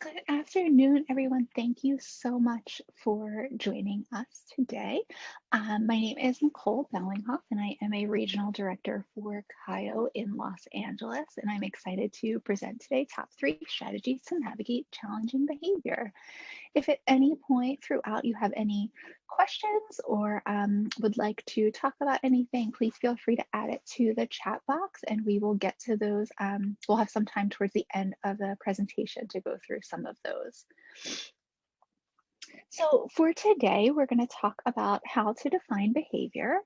Good afternoon, everyone. Thank you so much for joining us today. My name is Nicole Bellinghoff, and I am a regional director for CAIO in Los Angeles. And I'm excited to present today top three strategies to navigate challenging behavior. If at any point throughout you have any questions or would like to talk about anything, please feel free to add it to the chat box and we will get to those. We'll have some time towards the end of the presentation to go through some of those. So for today, we're going to talk about how to define behavior,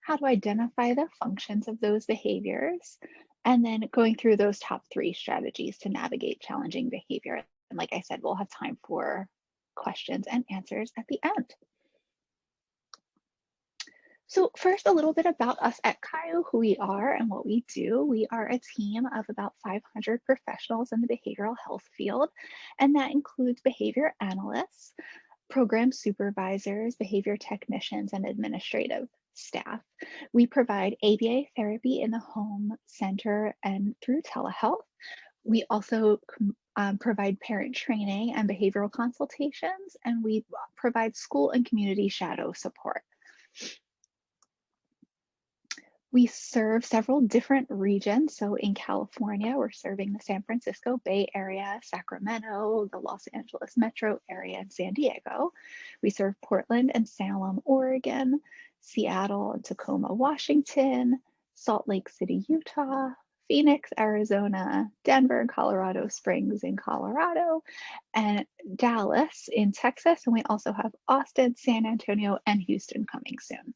how to identify the functions of those behaviors, and then going through those top three strategies to navigate challenging behavior. And like I said, we'll have time for questions and answers at the end. So first, a little bit about us at CAIO, who we are and what we do. We are a team of about 500 professionals in the behavioral health field, and that includes behavior analysts, program supervisors, behavior technicians, and administrative staff. We provide ABA therapy in the home center and through telehealth. We also provide parent training and behavioral consultations, and we provide school and community shadow support. We serve several different regions. So in California, we're serving the San Francisco Bay Area, Sacramento, the Los Angeles metro area, and San Diego. We serve Portland and Salem, Oregon, Seattle and Tacoma, Washington, Salt Lake City, Utah, Phoenix, Arizona, Denver and Colorado Springs in Colorado, and Dallas in Texas. And we also have Austin, San Antonio, and Houston coming soon.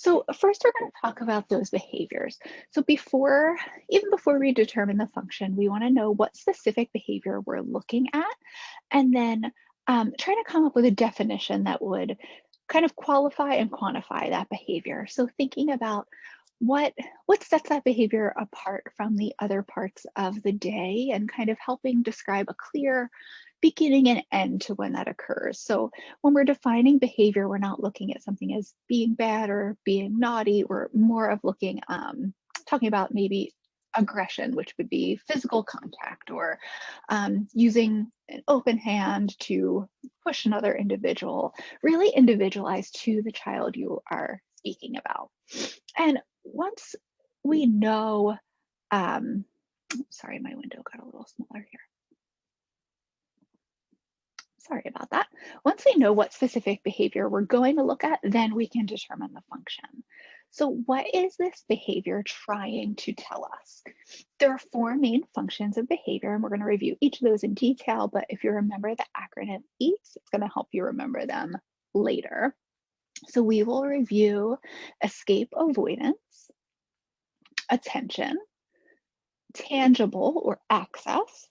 So first we're going to talk about those behaviors. So even before we determine the function, we want to know what specific behavior we're looking at, and then try to come up with a definition that would kind of qualify and quantify that behavior. So thinking about what sets that behavior apart from the other parts of the day and kind of helping describe a clear beginning and end to when that occurs. So when we're defining behavior, we're not looking at something as being bad or being naughty. We're more of talking about maybe aggression, which would be physical contact or using an open hand to push another individual, really individualized to the child you are speaking about. And once we know, sorry, my window got a little smaller here. Sorry about that. Once we know what specific behavior we're going to look at, then we can determine the function. So what is this behavior trying to tell us? There are four main functions of behavior, and we're going to review each of those in detail, but if you remember the acronym EATS, it's going to help you remember them later. So we will review escape avoidance, attention, tangible or access,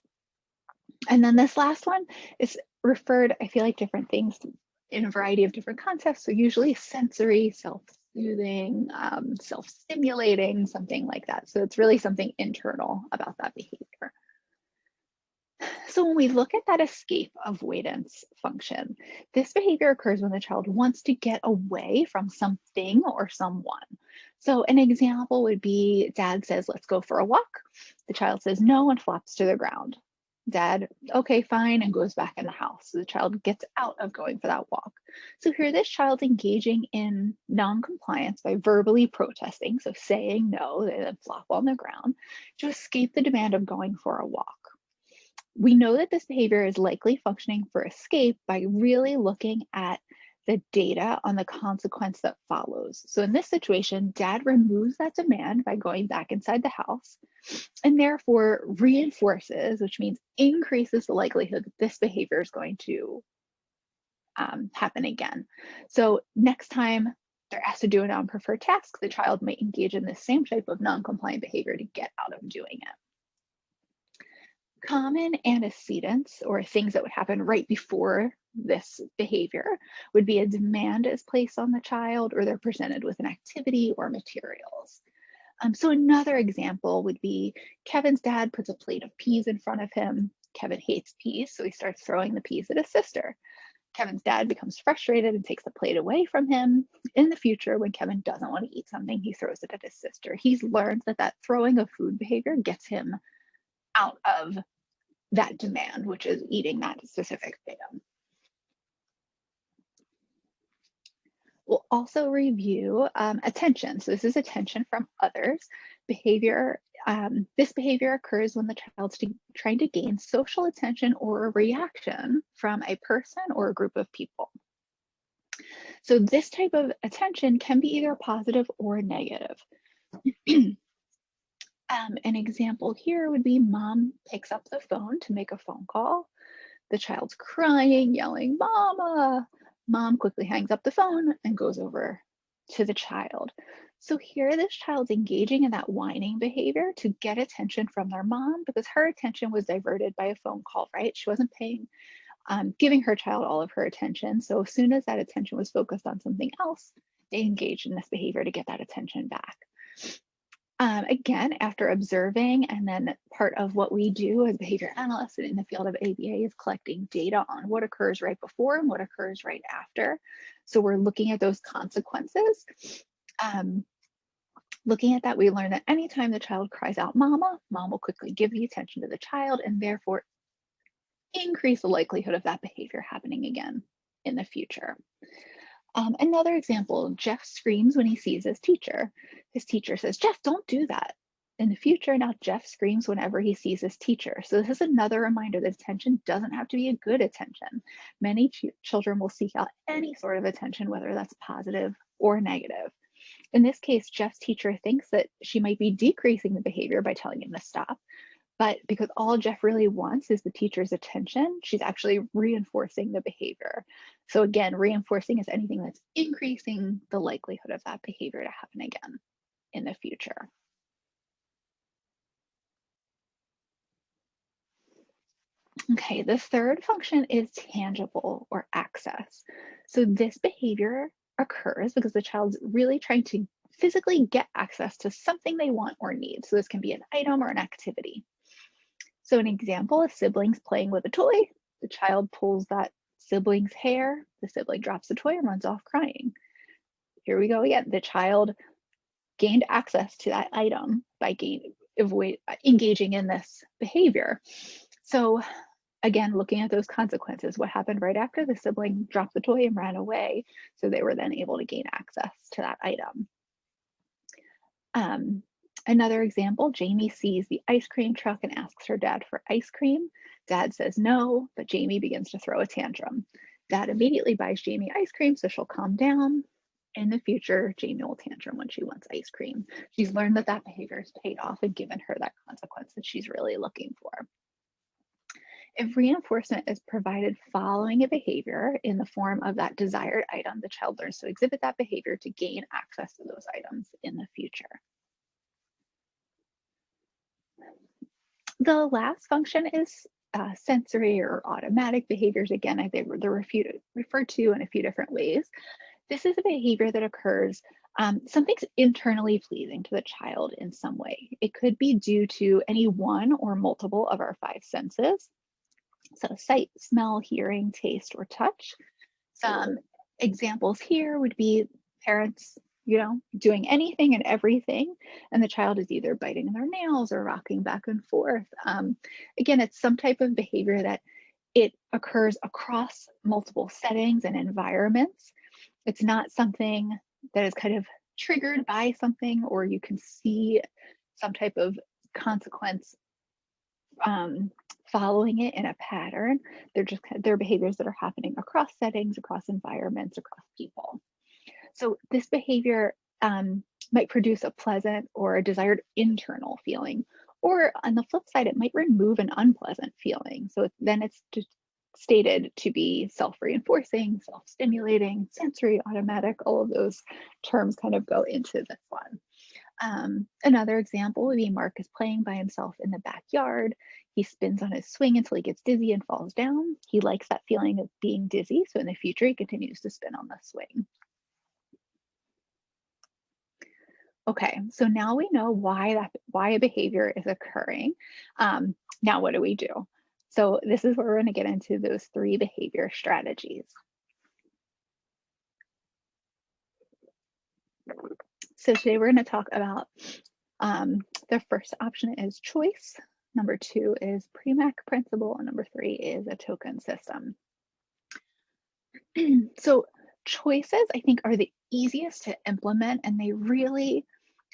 and then this last one is referred, I feel like, different things in a variety of different concepts. So usually sensory, self-soothing, self-stimulating, something like that. So it's really something internal about that behavior. So when we look at that escape avoidance function, this behavior occurs when the child wants to get away from something or someone. So an example would be dad says, let's go for a walk. The child says no and flops to the ground. Dad, okay, fine, and goes back in the house. So the child gets out of going for that walk. So here, this child's engaging in non-compliance by verbally protesting, so saying no, they then flop on the ground to escape the demand of going for a walk. We know that this behavior is likely functioning for escape by really looking at the data on the consequence that follows. So in this situation, dad removes that demand by going back inside the house and therefore reinforces, which means increases the likelihood that this behavior is going to happen again. So next time they're asked to do a non-preferred task, the child may engage in the same type of non-compliant behavior to get out of doing it. Common antecedents, or things that would happen right before this behavior, would be a demand is placed on the child, or they're presented with an activity or materials. So another example would be Kevin's dad puts a plate of peas in front of him. Kevin hates peas, so he starts throwing the peas at his sister. Kevin's dad becomes frustrated and takes the plate away from him. In the future, when Kevin doesn't want to eat something, he throws it at his sister. He's learned that throwing of food behavior gets him out of that demand, which is eating that specific item. We'll also review attention. So this is attention from others. Behavior. This behavior occurs when the child's trying to gain social attention or a reaction from a person or a group of people. So this type of attention can be either positive or negative. An example here would be mom picks up the phone to make a phone call. The child's crying, yelling, "Mama!" Mom quickly hangs up the phone and goes over to the child. So here, this child's engaging in that whining behavior to get attention from their mom because her attention was diverted by a phone call, right? She wasn't giving her child all of her attention. So as soon as that attention was focused on something else, they engaged in this behavior to get that attention back. Again, after observing, and then part of what we do as behavior analysts in the field of ABA is collecting data on what occurs right before and what occurs right after. So we're looking at those consequences. Looking at that, we learn that anytime the child cries out "mama," mom will quickly give the attention to the child and therefore increase the likelihood of that behavior happening again in the future. Another example, Jeff screams when he sees his teacher. His teacher says, "Jeff, don't do that." In the future, now Jeff screams whenever he sees his teacher. So this is another reminder that attention doesn't have to be a good attention. Many children will seek out any sort of attention, whether that's positive or negative. In this case, Jeff's teacher thinks that she might be decreasing the behavior by telling him to stop. But because all Jeff really wants is the teacher's attention, she's actually reinforcing the behavior. So again, reinforcing is anything that's increasing the likelihood of that behavior to happen again in the future. Okay, the third function is tangible or access. So this behavior occurs because the child's really trying to physically get access to something they want or need. So this can be an item or an activity. So an example is siblings playing with a toy. The child pulls that sibling's hair, the sibling drops the toy and runs off crying. Here we go again. The child gained access to that item by engaging in this behavior. So again, looking at those consequences, what happened right after the sibling dropped the toy and ran away, so they were then able to gain access to that item. Another example, Jamie sees the ice cream truck and asks her dad for ice cream. Dad says no, but Jamie begins to throw a tantrum. Dad immediately buys Jamie ice cream so she'll calm down. In the future, Jamie will tantrum when she wants ice cream. She's learned that that behavior has paid off and given her that consequence that she's really looking for. If reinforcement is provided following a behavior in the form of that desired item, the child learns to exhibit that behavior to gain access to those items in the future. The last function is sensory or automatic behaviors. Again, they're referred to in a few different ways. This is a behavior that occurs, something's internally pleasing to the child in some way. It could be due to any one or multiple of our five senses. So sight, smell, hearing, taste, or touch. Some examples here would be parents, doing anything and everything, and the child is either biting their nails or rocking back and forth. Again, it's some type of behavior that it occurs across multiple settings and environments. It's not something that is kind of triggered by something, or you can see some type of consequence following it in a pattern. They're behaviors that are happening across settings, across environments, across people. So this behavior might produce a pleasant or a desired internal feeling, or on the flip side, it might remove an unpleasant feeling. So then it's just stated to be self-reinforcing, self-stimulating, sensory, automatic. All of those terms kind of go into this one. Another example would be Mark is playing by himself in the backyard. He spins on his swing until he gets dizzy and falls down. He likes that feeling of being dizzy, so in the future, he continues to spin on the swing. Okay, so now we know why a behavior is occurring. Now what do we do? So this is where we're going to get into those three behavior strategies. So today we're going to talk about the first option is choice. Number 2 is Premack principle, and number 3 is a token system. So choices, I think, are the easiest to implement, and they really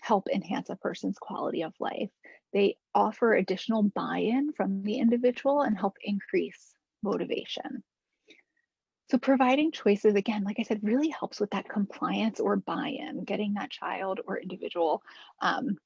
help enhance a person's quality of life. They offer additional buy-in from the individual and help increase motivation. So providing choices, again, like I said, really helps with that compliance or buy-in, getting that child or individual um,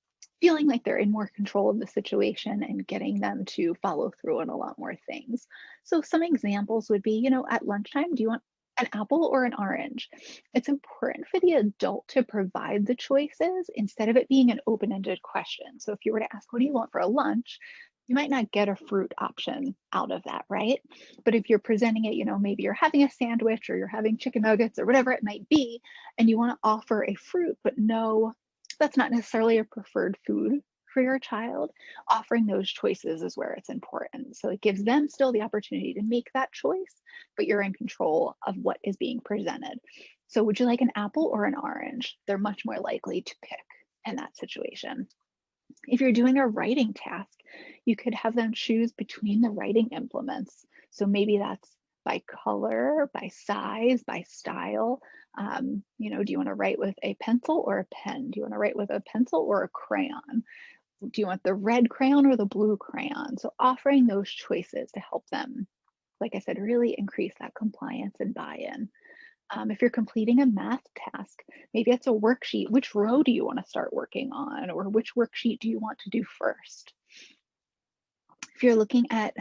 feeling like they're in more control of the situation and getting them to follow through on a lot more things. So some examples would be, at lunchtime, do you want an apple or an orange? It's important for the adult to provide the choices instead of it being an open-ended question. So if you were to ask, what do you want for a lunch? You might not get a fruit option out of that, right? But if you're presenting it, maybe you're having a sandwich or you're having chicken nuggets or whatever it might be, and you want to offer a fruit, but no, that's not necessarily a preferred food for your child, offering those choices is where it's important. So it gives them still the opportunity to make that choice, but you're in control of what is being presented. So would you like an apple or an orange? They're much more likely to pick in that situation. If you're doing a writing task, you could have them choose between the writing implements. So maybe that's by color, by size, by style. Do you want to write with a pencil or a pen? Do you want to write with a pencil or a crayon? Do you want the red crayon or the blue crayon? So offering those choices to help them, like I said, really increase that compliance and buy-in. If you're completing a math task, maybe it's a worksheet. Which row do you want to start working on? Or which worksheet do you want to do first? If you're looking at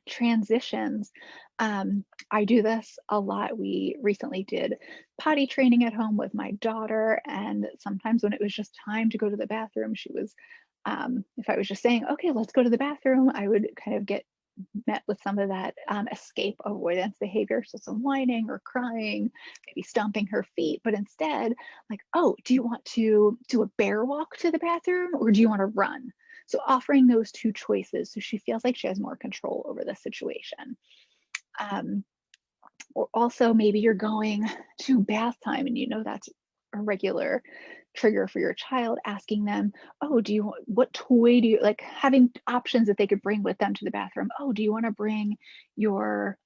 transitions, I do this a lot. We recently did potty training at home with my daughter, and sometimes when it was just time to go to the bathroom, if I was just saying, okay, let's go to the bathroom, I would kind of get met with some of that escape avoidance behavior. So some whining or crying, maybe stomping her feet, but instead, like, oh, do you want to do a bear walk to the bathroom or do you want to run? So offering those two choices so she feels like she has more control over the situation. Or also maybe you're going to bath time and that's a regular trigger for your child, asking them, oh, what toy do you like, having options that they could bring with them to the bathroom. Oh, do you want to bring your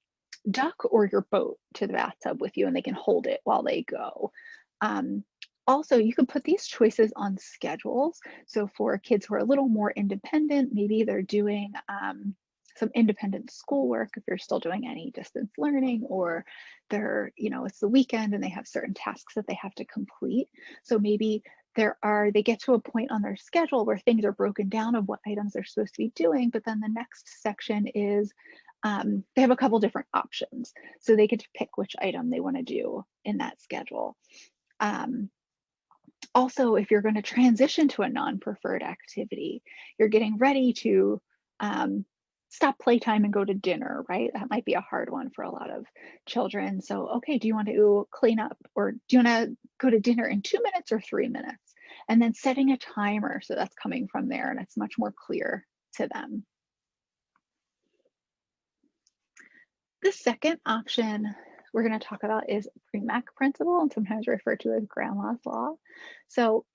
duck or your boat to the bathtub with you and they can hold it while they go? Um, Also, you can put these choices on schedules. So for kids who are a little more independent, maybe they're doing some independent schoolwork if you're still doing any distance learning, or it's the weekend and they have certain tasks that they have to complete. So maybe they get to a point on their schedule where things are broken down of what items they're supposed to be doing, but then the next section is they have a couple different options. So they get to pick which item they want to do in that schedule. Also, if you're going to transition to a non-preferred activity, you're getting ready to stop playtime and go to dinner, right? That might be a hard one for a lot of children. So, okay, do you want to clean up or do you want to go to dinner in 2 minutes or 3 minutes? And then setting a timer so that's coming from there and it's much more clear to them. The second option we're going to talk about is Premack principle, and sometimes referred to as grandma's law. So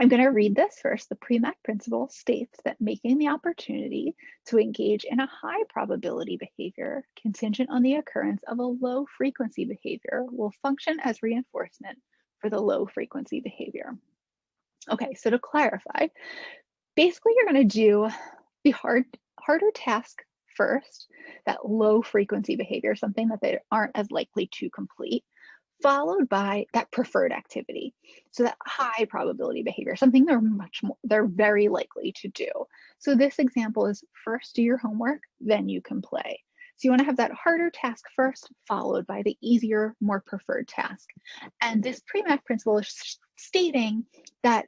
I'm going to read this first. The Premack principle states that making the opportunity to engage in a high probability behavior contingent on the occurrence of a low frequency behavior will function as reinforcement for the low frequency behavior. Okay, so to clarify, basically you're going to do the harder task first, that low frequency behavior, something that they aren't as likely to complete, followed by that preferred activity. So that high probability behavior, something they're very likely to do. So this example is first do your homework, then you can play. So you want to have that harder task first, followed by the easier, more preferred task. And this Premack principle is stating that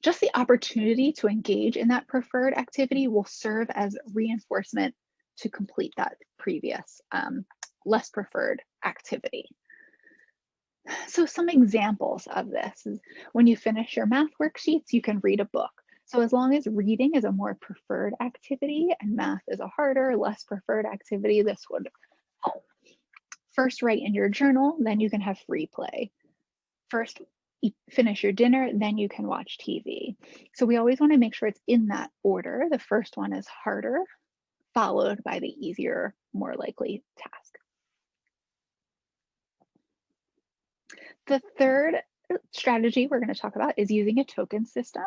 just the opportunity to engage in that preferred activity will serve as reinforcement to complete that previous, less preferred activity. So some examples of this is when you finish your math worksheets, you can read a book. So as long as reading is a more preferred activity and math is a harder, less preferred activity, this would help. First, write in your journal, then you can have free play. First, finish your dinner, then you can watch TV. So we always want to make sure it's in that order. The first one is harder, followed by the easier, more likely task. The third strategy we're going to talk about is using a token system.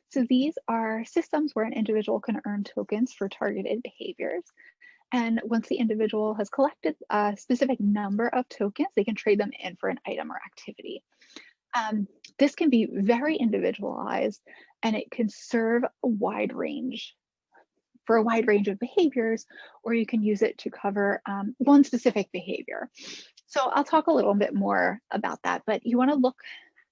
So these are systems where an individual can earn tokens for targeted behaviors. And once the individual has collected a specific number of tokens, they can trade them in for an item or activity. This can be very individualized, and it can serve a wide range of behaviors, or you can use it to cover one specific behavior. So I'll talk a little bit more about that, but you want to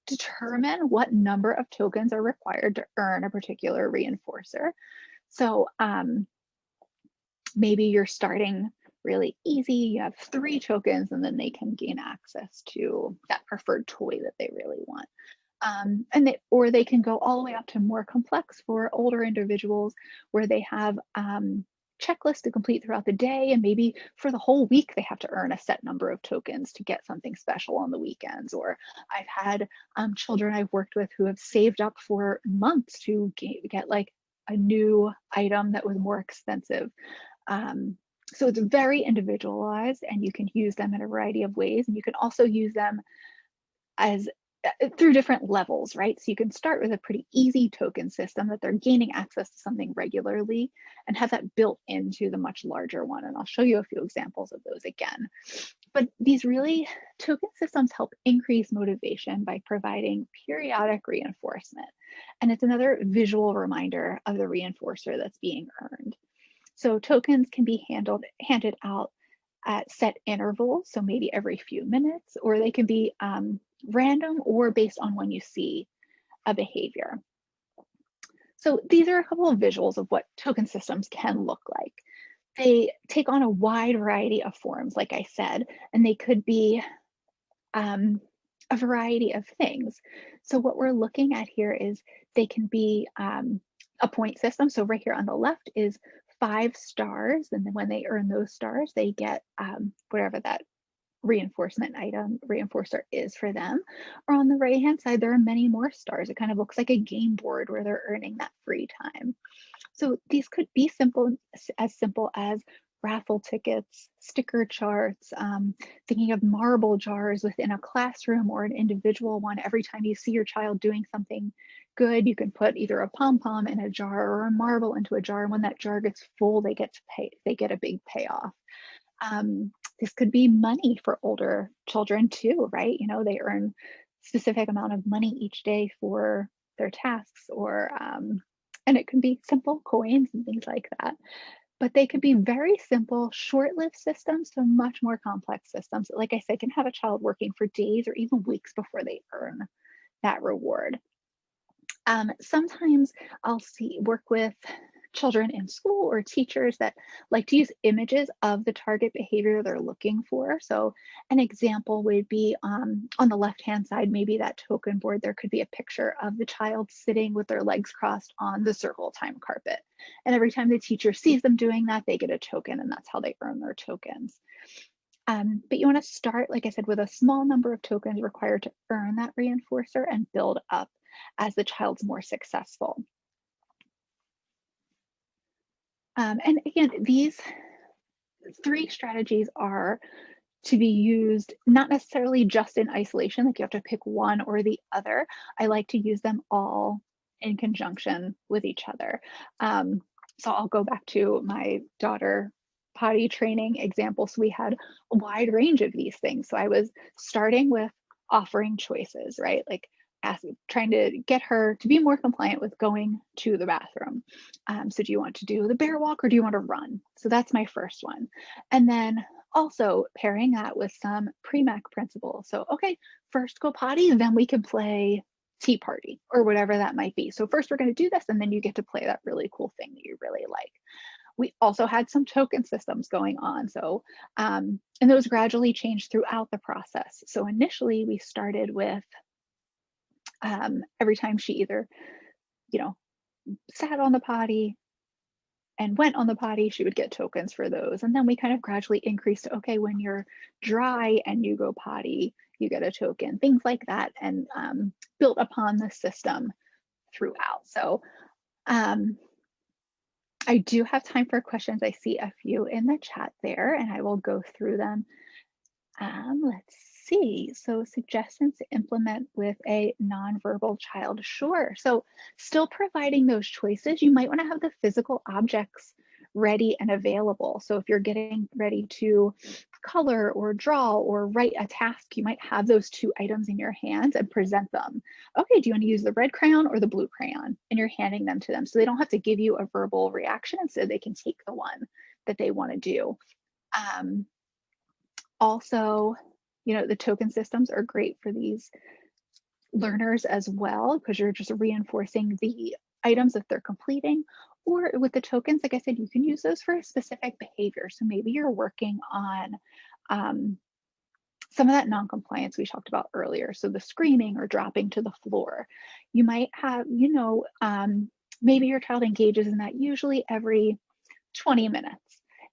determine what number of tokens are required to earn a particular reinforcer. So maybe you're starting really easy, you have 3 tokens, and then they can gain access to that preferred toy that they really want. Or they can go all the way up to more complex for older individuals, where they have checklists to complete throughout the day, and maybe for the whole week they have to earn a set number of tokens to get something special on the weekends. Or I've had children I've worked with who have saved up for months to get like a new item that was more expensive. So it's very individualized, and you can use them in a variety of ways. And you can also use them as through different levels, right? So you can start with a pretty easy token system that they're gaining access to something regularly, and have that built into the much larger one. And I'll show you a few examples of those again. But these token systems help increase motivation by providing periodic reinforcement. And it's another visual reminder of the reinforcer that's being earned. So tokens can be handed out at set intervals, so maybe every few minutes, or they can be random or based on when you see a behavior. So these are a couple of visuals of what token systems can look like. They take on a wide variety of forms, like I said, and they could be a variety of things. So what we're looking at here is they can be a point system. So right here on the left is 5 stars, and then when they earn those stars, they get whatever that reinforcer is for them. Or on the right hand side, there are many more stars. It kind of looks like a game board where they're earning that free time. So these could be simple as raffle tickets, sticker charts, thinking of marble jars within a classroom or an individual one. Every time you see your child doing something good, you can put either a pom-pom in a jar or a marble into a jar. And when that jar gets full, they get a big payoff. This could be money for older children too, right? You know, they earn specific amount of money each day for their tasks, or and it can be simple coins and things like that. But they could be very simple, short-lived systems to much more complex systems. Like I said, can have a child working for days or even weeks before they earn that reward. Sometimes I'll work with children in school or teachers that like to use images of the target behavior they're looking for. So an example would be on the left-hand side, maybe that token board, there could be a picture of the child sitting with their legs crossed on the circle time carpet. And every time the teacher sees them doing that, they get a token, and that's how they earn their tokens. But you want to start, like I said, with a small number of tokens required to earn that reinforcer and build up as the child's more successful. And again, these 3 strategies are to be used not necessarily just in isolation, like you have to pick one or the other. I like to use them all in conjunction with each other. So I'll go back to my daughter potty training example. So we had a wide range of these things. So I was starting with offering choices, right? Like trying to get her to be more compliant with going to the bathroom. So do you want to do the bear walk, or do you want to run? So that's my first one. And then also pairing that with some Premack principles. So, okay, first go potty, then we can play tea party or whatever that might be. So first we're going to do this, and then you get to play that really cool thing that you really like. We also had some token systems going on. So, and those gradually changed throughout the process. So initially we started with every time she either, sat on the potty and went on the potty, she would get tokens for those. And then we kind of gradually increased to, okay, when you're dry and you go potty, you get a token, things like that, and built upon the system throughout. So I do have time for questions. I see a few in the chat there, and I will go through them. Let's see. So suggestions to implement with a nonverbal child. Sure. So still providing those choices, you might want to have the physical objects ready and available. So if you're getting ready to color or draw or write a task, you might have those two items in your hands and present them. Okay, do you want to use the red crayon or the blue crayon? And you're handing them to them. So they don't have to give you a verbal reaction, instead they can take the one that they want to do. Also, the token systems are great for these learners as well, because you're just reinforcing the items that they're completing. Or with the tokens, like I said, you can use those for a specific behavior. So maybe you're working on some of that non-compliance we talked about earlier. So the screaming or dropping to the floor. You might have, maybe your child engages in that usually every 20 minutes.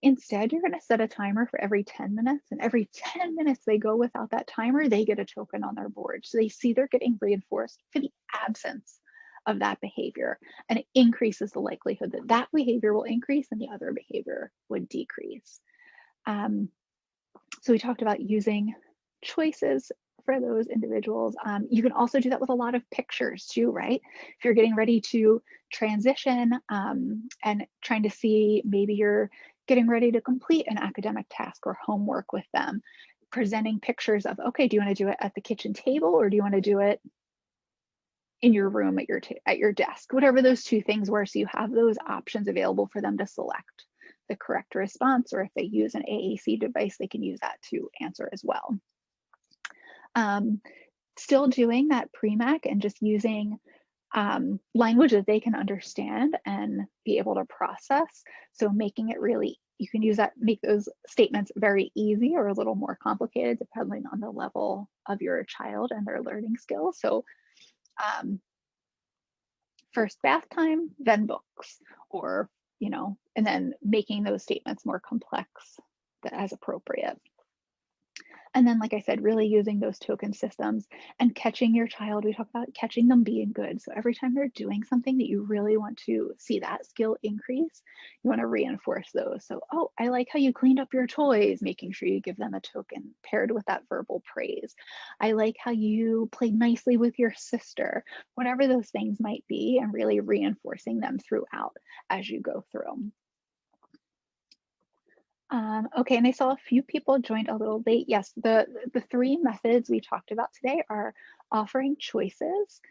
Instead, you're going to set a timer for every 10 minutes, and every 10 minutes they go without that timer, they get a token on their board. So they see they're getting reinforced for the absence of that behavior, and it increases the likelihood that that behavior will increase and the other behavior would decrease. So we talked about using choices for those individuals. You can also do that with a lot of pictures too, right? If you're getting ready to transition and trying to see, maybe you're getting ready to complete an academic task or homework with them, presenting pictures of, okay, do you want to do it at the kitchen table, or do you want to do it in your room at your desk? Whatever those two things were, so you have those options available for them to select the correct response, or if they use an AAC device, they can use that to answer as well. Still doing that Premack and just using language that they can understand and be able to process. So making it really, you can use that, make those statements very easy or a little more complicated depending on the level of your child and their learning skills. So first bath time, then books, or, and then making those statements more complex as appropriate. And then, like I said, really using those token systems and catching your child. We talk about catching them being good. So every time they're doing something that you really want to see that skill increase, you want to reinforce those. So, oh, I like how you cleaned up your toys, making sure you give them a token paired with that verbal praise. I like how you played nicely with your sister, whatever those things might be, and really reinforcing them throughout as you go through. Okay, and I saw a few people joined a little late. Yes, the three methods we talked about today are offering choices,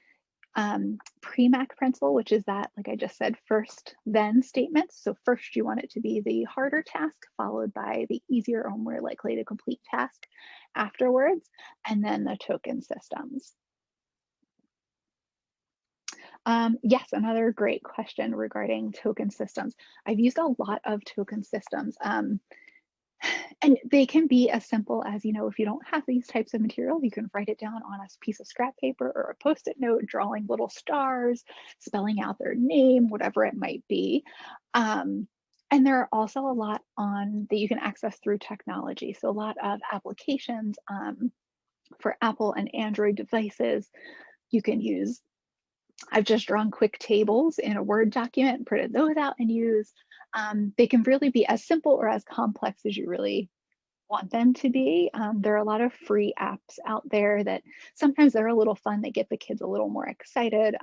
Premack principle, which is that, like I just said, first then statements. So first you want it to be the harder task, followed by the easier or more likely to complete task afterwards, and then the token systems. Yes, another great question regarding token systems. I've used a lot of token systems. And they can be as simple as, if you don't have these types of materials, you can write it down on a piece of scrap paper or a Post-it note, drawing little stars, spelling out their name, whatever it might be. And there are also a lot that you can access through technology. So a lot of applications for Apple and Android devices, you can use. I've just drawn quick tables in a Word document and printed those out and use. They can really be as simple or as complex as you really want them to be. There are a lot of free apps out there that sometimes they're a little fun. They get the kids a little more excited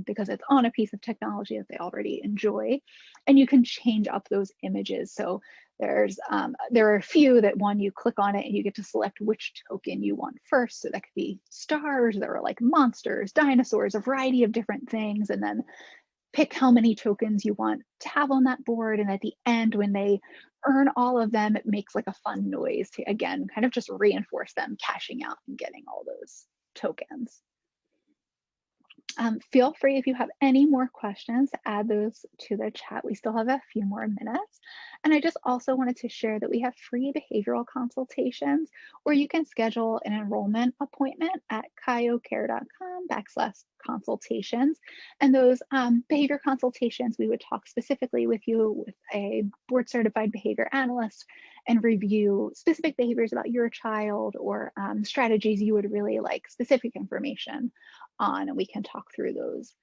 because it's on a piece of technology that they already enjoy. And you can change up those images. So there are a few that you click on it and you get to select which token you want first. So that could be stars, there are like monsters, dinosaurs, a variety of different things, and then pick how many tokens you want to have on that board. And at the end, when they earn all of them, it makes like a fun noise to, again, kind of just reinforce them cashing out and getting all those tokens. Feel free, if you have any more questions, to add those to the chat. We still have a few more minutes. And I just also wanted to share that we have free behavioral consultations, or you can schedule an enrollment appointment at kyocare.com/ consultations. And those behavior consultations, we would talk specifically with you with a board certified behavior analyst and review specific behaviors about your child or strategies you would really like specific information on, and we can talk through those